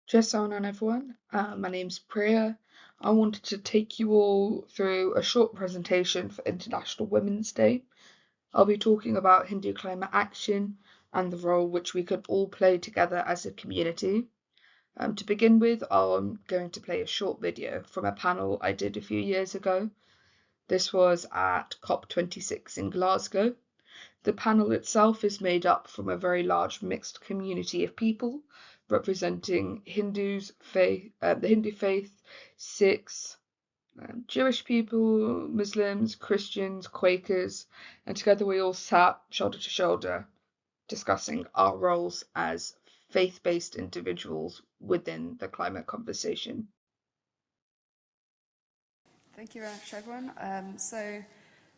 Just so on everyone, my name's Priya. I wanted to take you all through a short presentation for International Women's Day. I'll be talking about Hindu climate action and the role which we could all play together as a community. To begin with, I'm going to play a short video from a panel I did a few years ago. This was at COP26 in Glasgow. The panel itself is made up from a very large mixed community of people representing the Hindu faith, Sikhs, Jewish people, Muslims, Christians, Quakers, and together we all sat shoulder to shoulder discussing our roles as faith-based individuals within the climate conversation. Thank you very much, everyone. So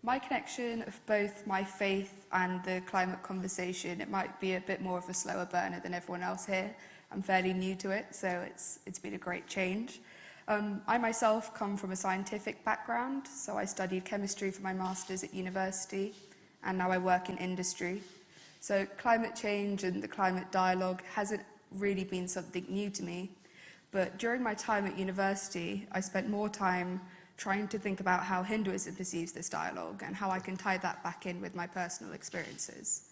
my connection of both my faith and the climate conversation, it might be a bit more of a slower burner than everyone else here. I'm fairly new to it, so it's been a great change. I myself come from a scientific background, so I studied chemistry for my master's at university, and now I work in industry. So climate change and the climate dialogue hasn't really been something new to me, but during my time at university, I spent more time trying to think about how Hinduism perceives this dialogue and how I can tie that back in with my personal experiences.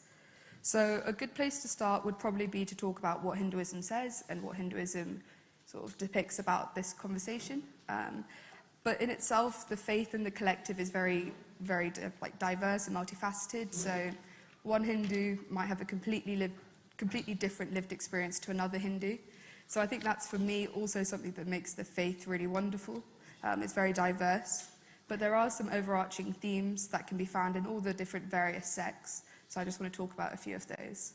So a good place to start would probably be to talk about what Hinduism says and what Hinduism sort of depicts about this conversation. But in itself, the faith in the collective is very, very diverse and multifaceted. So one Hindu might have a completely different lived experience to another Hindu. So I think that's, for me, also something that makes the faith really wonderful. It's very diverse, but there are some overarching themes that can be found in all the different various sects, so I just want to talk about a few of those.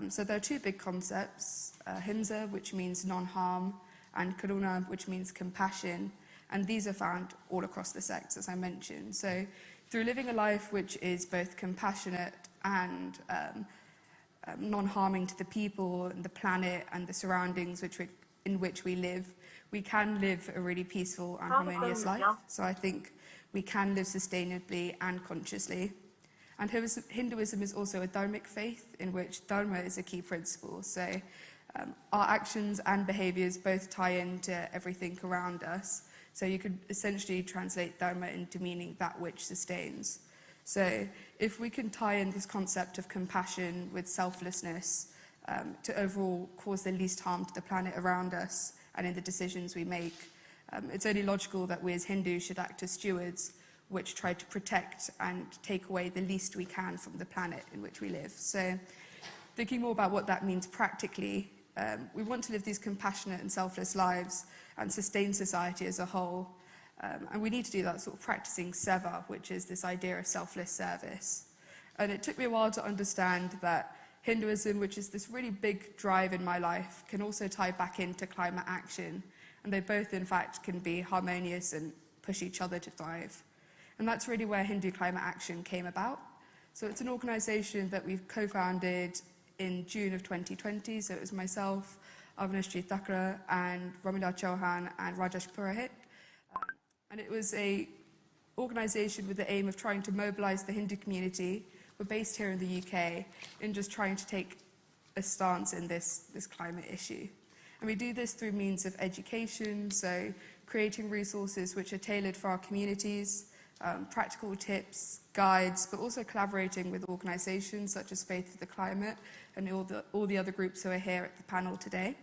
So there are two big concepts, himsa, which means non-harm, and karuna, which means compassion, and these are found all across the sects, as I mentioned. So through living a life which is both compassionate and non-harming to the people and the planet and the surroundings in which we live, we can live a really peaceful and harmonious life. So I think we can live sustainably and consciously. And Hinduism is also a dharmic faith in which dharma is a key principle. So our actions and behaviors both tie into everything around us. So you could essentially translate dharma into meaning that which sustains. So if we can tie in this concept of compassion with selflessness to overall cause the least harm to the planet around us and in the decisions we make, it's only logical that we as Hindus should act as stewards which try to protect and take away the least we can from the planet in which we live. So thinking more about what that means practically, we want to live these compassionate and selfless lives and sustain society as a whole. And we need to do that sort of practicing seva, which is this idea of selfless service. And it took me a while to understand that Hinduism, which is this really big drive in my life, can also tie back into climate action. And they both, in fact, can be harmonious and push each other to thrive. And that's really where Hindu Climate Action came about. So it's an organization that we've co-founded in June of 2020. So it was myself, Avnishji Thakra, and Ramila Chauhan, and Rajesh Purohit. And it was an organisation with the aim of trying to mobilise the Hindu community. We're based here in the UK in just trying to take a stance in this climate issue. And we do this through means of education, so creating resources which are tailored for our communities, practical tips, guides, but also collaborating with organisations such as Faith for the Climate and all the other groups who are here at the panel today.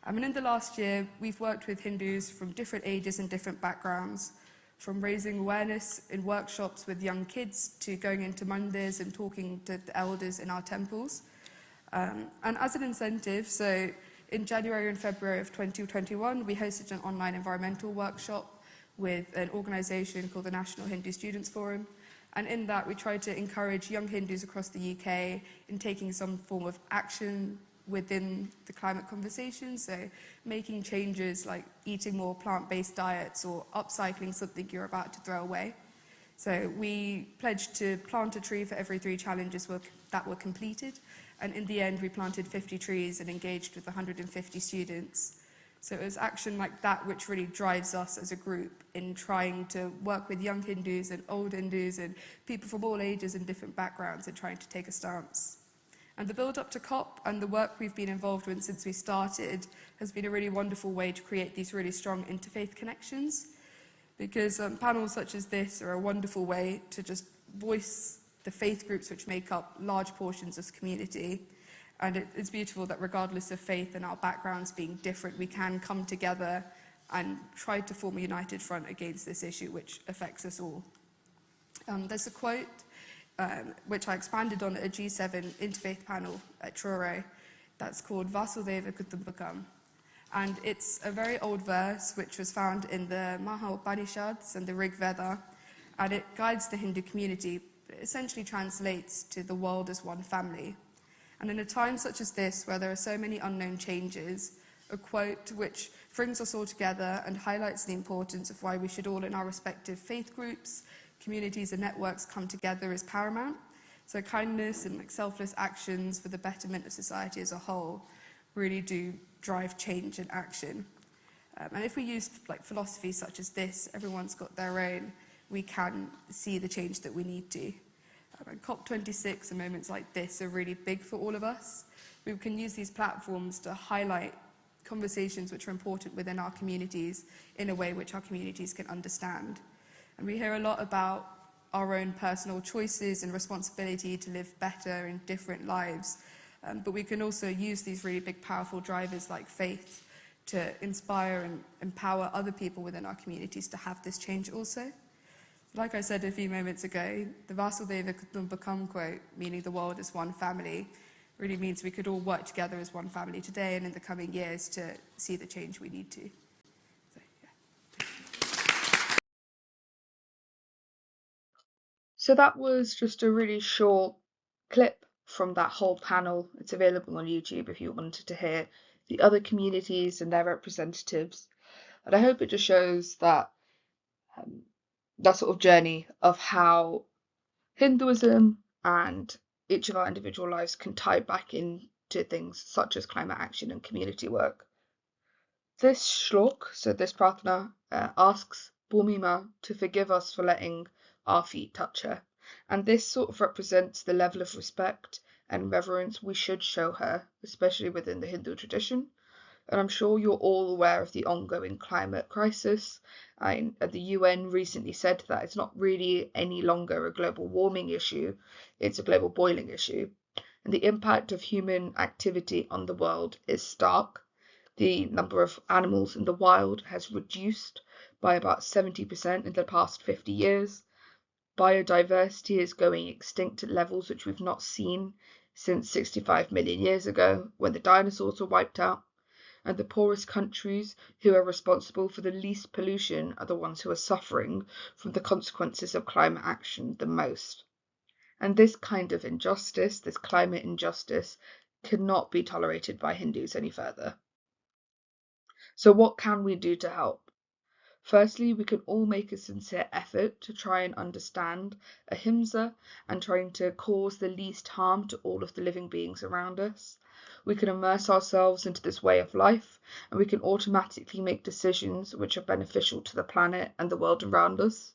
And in the last year, we've worked with Hindus from different ages and different backgrounds, from raising awareness in workshops with young kids to going into mandirs and talking to the elders in our temples. And as an incentive, so in January and February of 2021, we hosted an online environmental workshop with an organisation called the National Hindu Students Forum. And in that, we tried to encourage young Hindus across the UK in taking some form of action within the climate conversation, so making changes like eating more plant-based diets or upcycling something you're about to throw away. So we pledged to plant a tree for every 3 challenges that were completed, and in the end we planted 50 trees and engaged with 150 students. So it was action like that which really drives us as a group in trying to work with young Hindus and old Hindus and people from all ages and different backgrounds and trying to take a stance. And the build up to COP and the work we've been involved with since we started has been a really wonderful way to create these really strong interfaith connections, because panels such as this are a wonderful way to just voice the faith groups which make up large portions of the community. And it's beautiful that regardless of faith and our backgrounds being different, we can come together and try to form a united front against this issue which affects us all. There's a quote which I expanded on at a G7 interfaith panel at Truro that's called Vasudeva Kutumbakam. And it's a very old verse which was found in the Maha Upanishads and the Rig Veda, and it guides the Hindu community. It essentially translates to the world as one family. And in a time such as this, where there are so many unknown changes, a quote which brings us all together and highlights the importance of why we should all in our respective faith groups, communities and networks come together is paramount. So kindness and selfless actions for the betterment of society as a whole really do drive change and action. And if we use philosophies such as this, everyone's got their own, we can see the change that we need to. And COP26 and moments like this are really big for all of us. We can use these platforms to highlight conversations which are important within our communities in a way which our communities can understand. And we hear a lot about our own personal choices and responsibility to live better in different lives. But we can also use these really big, powerful drivers like faith to inspire and empower other people within our communities to have this change also. Like I said a few moments ago, the Vasudeva Kutumbakam quote, meaning the world is one family, really means we could all work together as one family today and in the coming years to see the change we need to. So that was just a really short clip from that whole panel. It's available on YouTube if you wanted to hear the other communities and their representatives. And I hope it just shows that that sort of journey of how Hinduism and each of our individual lives can tie back into things such as climate action and community work. This shlok, so this prarthana, asks Bhumi Ma to forgive us for letting our feet touch her. And this sort of represents the level of respect and reverence we should show her, especially within the Hindu tradition. And I'm sure you're all aware of the ongoing climate crisis. The UN recently said that it's not really any longer a global warming issue, it's a global boiling issue. And the impact of human activity on the world is stark. The number of animals in the wild has reduced by about 70% in the past 50 years. Biodiversity is going extinct at levels which we've not seen since 65 million years ago, when the dinosaurs were wiped out. And the poorest countries, who are responsible for the least pollution, are the ones who are suffering from the consequences of climate action the most. And this kind of injustice, this climate injustice, cannot be tolerated by Hindus any further. So what can we do to help? Firstly, we can all make a sincere effort to try and understand ahimsa and trying to cause the least harm to all of the living beings around us. We can immerse ourselves into this way of life, and we can automatically make decisions which are beneficial to the planet and the world around us.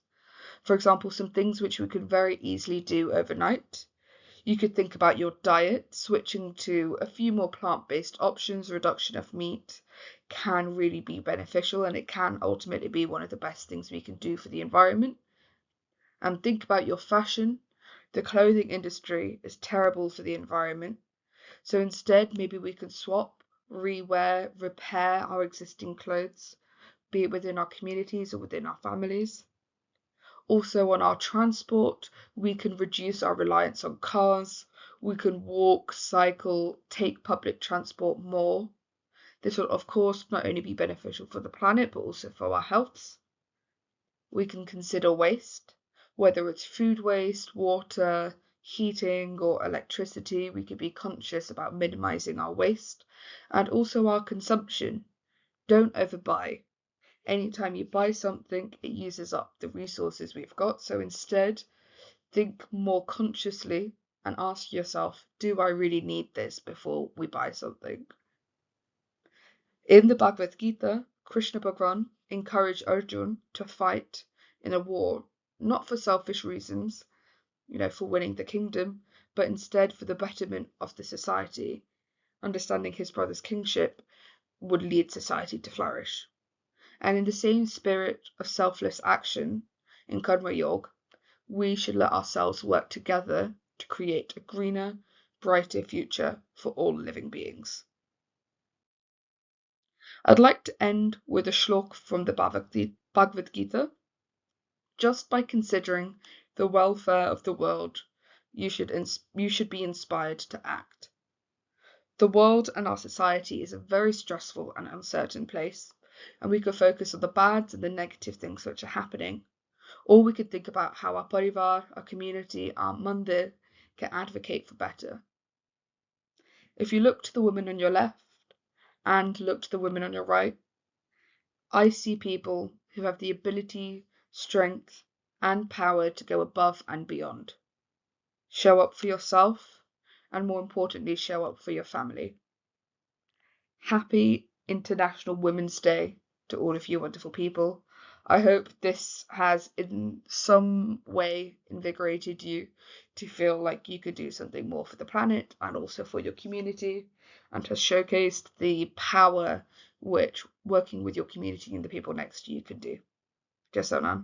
For example, some things which we could very easily do overnight. You could think about your diet, switching to a few more plant-based options, reduction of meat can really be beneficial, and it can ultimately be one of the best things we can do for the environment. And think about your fashion. The clothing industry is terrible for the environment. So instead, maybe we can swap, rewear, repair our existing clothes, be it within our communities or within our families. Also, on our transport, we can reduce our reliance on cars. We can walk, cycle, take public transport more. This will, of course, not only be beneficial for the planet, but also for our healths. We can consider waste, whether it's food waste, water, heating, or electricity. We can be conscious about minimizing our waste and also our consumption. Don't overbuy. Anytime you buy something, it uses up the resources we've got. So instead, think more consciously and ask yourself, do I really need this before we buy something? In the Bhagavad Gita, Krishna Bhagavan encouraged Arjuna to fight in a war, not for selfish reasons, for winning the kingdom, but instead for the betterment of the society. Understanding his brother's kingship would lead society to flourish. And in the same spirit of selfless action in Karma Yoga, we should let ourselves work together to create a greener, brighter future for all living beings. I'd like to end with a shlok from the Bhagavad Gita. Just by considering the welfare of the world, you should be inspired to act. The world and our society is a very stressful and uncertain place, and we could focus on the bad and the negative things which are happening. Or we could think about how our parivar, our community, our mandir can advocate for better. If you look to the women on your left and look to the women on your right, I see people who have the ability, strength, and power to go above and beyond. Show up for yourself, and more importantly, show up for your family. Happy International Women's Day to all of you wonderful people. I hope this has in some way invigorated you to feel like you could do something more for the planet and also for your community, and has showcased the power which working with your community and the people next to you could do. Just so now.